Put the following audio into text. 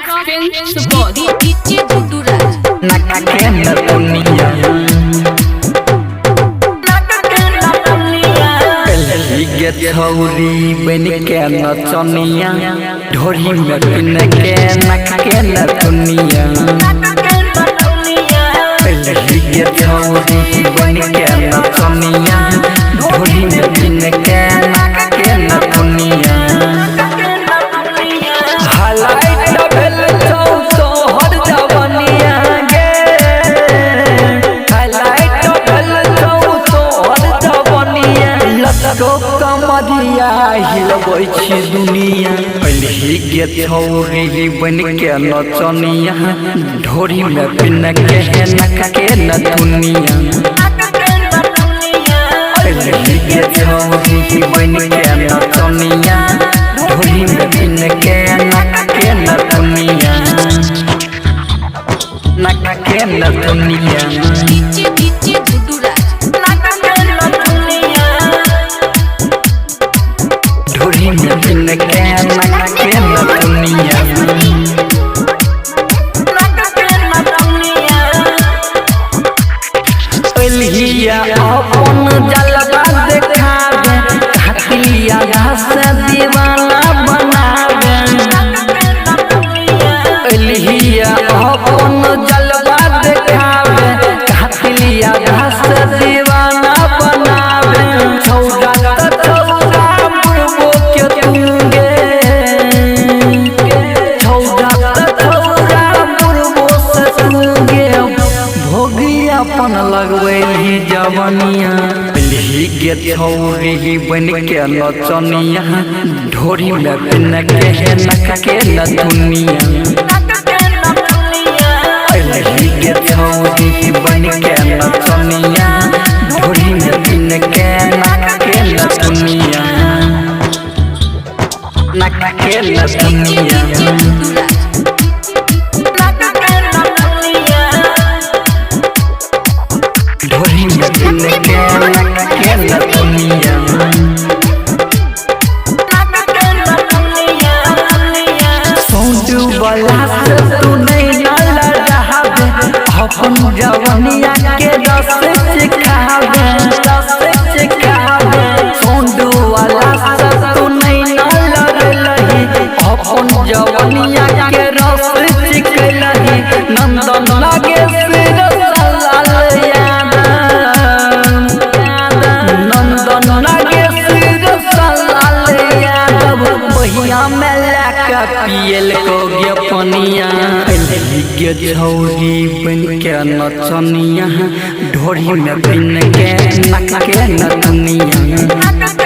Crossfin support DJ Dudurat Nakaken na dunia Liget hauri benike na choniya dhori me pinke nakaken na dunia Liget hauri benike na choniya dhori me pinke nakaken na dunia कमरिया हिलबै छी दुनिया पहले गे छौरी बन के नचनिया ढोरी में पिन के नका न दुनिया पहले गे छौरी बन के नचनिया ढोरी में पिन के नका न दुनिया नका न दुनिया DJ Dudurat ढोरी में पिन के नका न दुनिया लिया अपन जलवा देखावे हटिया घास दीवाना बनावे लिया अपन जलवा देखावे हटिया घास दीवाना बनावे छौड़ा छौड़ा मुर्गो के तुंगे छौड़ा छौड़ा मुर्गो से तुंगे भोगी अपन लगवे जवनिया गे छौरी बन के नचनिया ढोरी में पिन के नका न दुनिया गे छौरी बन के नचनिया ढोरी में पिन के नका न दुनिया नका न दुनिया ढोरी में पिन के नका न दुनिया सौंदू वाला से तू नहीं न लड़ावे अपन जवनिया के रस सिखावे सौंदू वाला से तू नहीं न लड़लही अपन जवनिया के रस सिखलही नंदन लागे सिर लाल नंदन लागे सिर लाल यादव बहिया में लाका पियल को गे पनिया गे छौरी बन के नचनिया ढोरी में पिन के नका न दुनिया